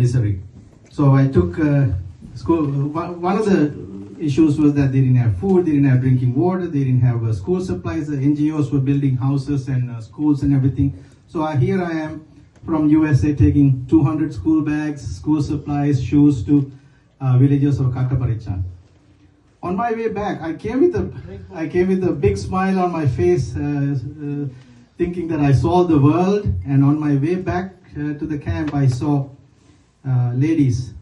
misery. So I took school. One of the issues was that they didn't have food, they didn't have drinking water, they didn't have school supplies. The NGOs were building houses and schools and everything. So here I am from USA taking 200 school bags, school supplies, shoes to villages of Kataparichan. On my way back, I came with a big smile on my face, thinking that I saw the world. And on my way back to the camp, I saw ladies,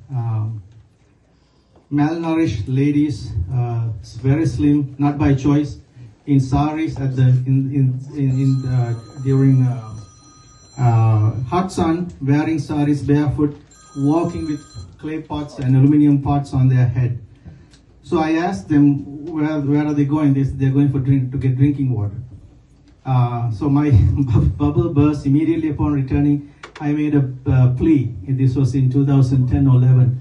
malnourished ladies, very slim, not by choice, in saris at the during hot sun, wearing saris barefoot, walking with clay pots and aluminum pots on their head. So I asked them, where are they going? They said they're going to get drinking water. So my bubble burst immediately upon returning. I made a plea. This was in 2010 or 11.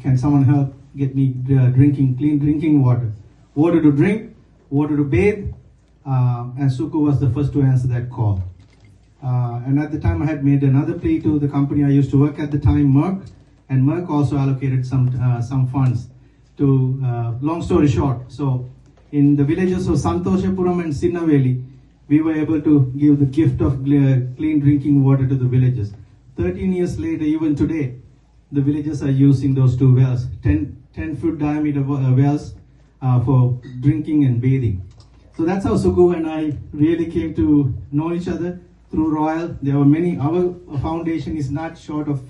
Can someone help get me clean drinking water? Water to drink, water to bathe. And Suku was the first to answer that call. And at the time I had made another plea to the company I used to work at the time, Merck. And Merck also allocated some funds. To long story short, so in the villages of Santoshapuram and Sinnaveli, we were able to give the gift of clean drinking water to the villages. 13 years later, even today, the villages are using those two wells, 10-foot diameter wells for drinking and bathing. So that's how Suku and I really came to know each other through Royal. There were many. Our foundation is not short of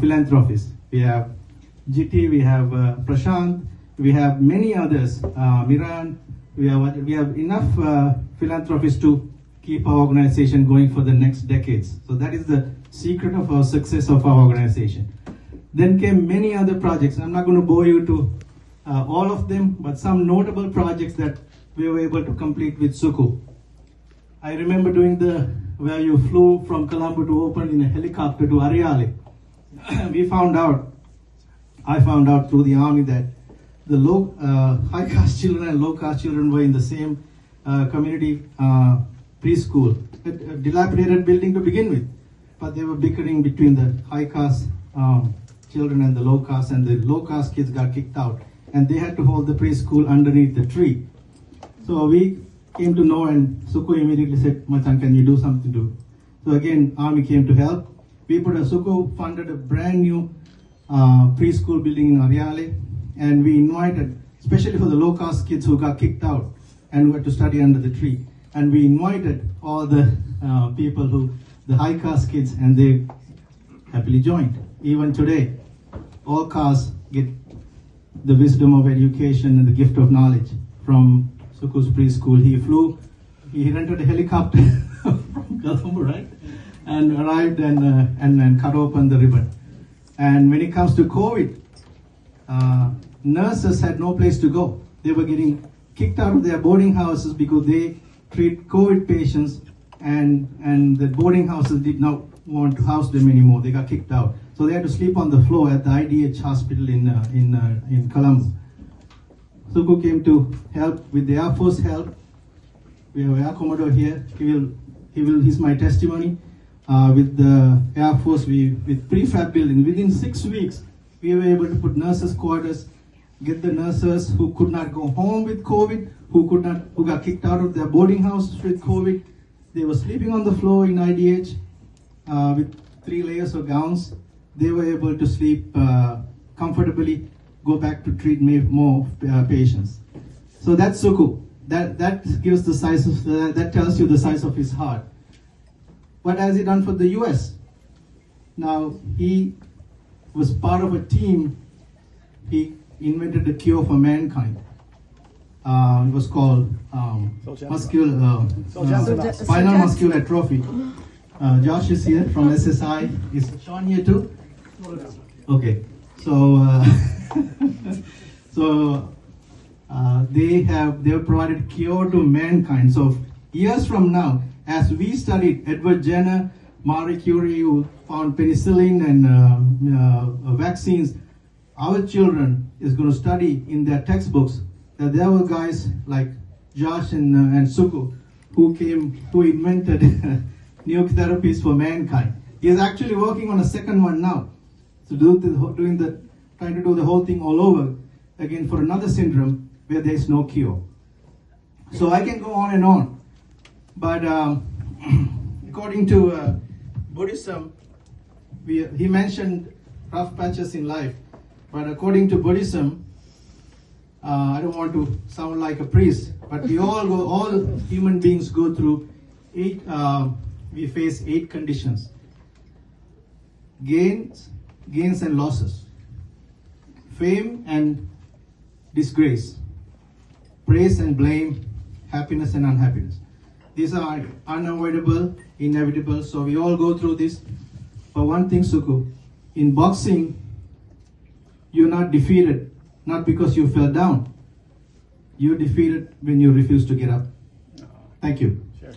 philanthropists. We have GT, we have Prashant, we have many others, Miran. We have enough philanthropists to keep our organization going for the next decades. So that is the secret of our success of our organization. Then came many other projects. I'm not going to bore you to all of them, but some notable projects that we were able to complete with Suku. I remember doing where you flew from Colombo to open in a helicopter to Ariale. I found out through the army that the high caste children and low caste children were in the same community preschool, a dilapidated building to begin with, but they were bickering between the high caste children and the low caste kids got kicked out, and they had to hold the preschool underneath the tree. So we came to know, and Suku immediately said, "Machan, can you do something to?" So again, army came to help. Suku funded a brand new preschool building in Ariale, and we invited, especially for the low caste kids who got kicked out and who had to study under the tree, and we invited all the people the high caste kids, and they happily joined. Even today, all castes get the wisdom of education and the gift of knowledge from Suku's preschool. He rented a helicopter from Colombo, right? And arrived and cut open the ribbon. And when it comes to COVID, nurses had no place to go. They were getting kicked out of their boarding houses because they treat COVID patients, and the boarding houses did not want to house them anymore. They got kicked out. So they had to sleep on the floor at the IDH hospital in Colombo. Suku came to help with the Air Force help. We have Air Commodore here. He's my testimony. With the Air Force, with prefab building, within 6 weeks, we were able to put nurses' quarters, get the nurses who could not go home with COVID, who got kicked out of their boarding house with COVID. They were sleeping on the floor in IDH with 3 layers of gowns. They were able to sleep comfortably, go back to treat more patients. So that's Suku. That gives the size of that tells you the size of his heart. What has he done for the US? Now, he was part of a team. He invented a cure for mankind. It was called spinal muscular atrophy. Josh is here from SSI. Is Sean here too? Okay. So, they have provided cure to mankind. So years from now, as we studied Edward Jenner, Marie Curie, who found penicillin and vaccines, our children is going to study in their textbooks that there were guys like Josh and Suku who invented new therapies for mankind. He is actually working on a second one now. So trying to do the whole thing all over again for another syndrome where there is no cure. So I can go on and on, but according to Buddhism, he mentioned rough patches in life, but according to Buddhism, I don't want to sound like a priest, but all human beings go through we face 8 conditions: gains and losses, fame and disgrace, praise and blame, happiness and unhappiness. These are unavoidable, inevitable, so we all go through this. But one thing, Suku, in boxing, you're not defeated, not because you fell down. You're defeated when you refuse to get up. Thank you. Sure.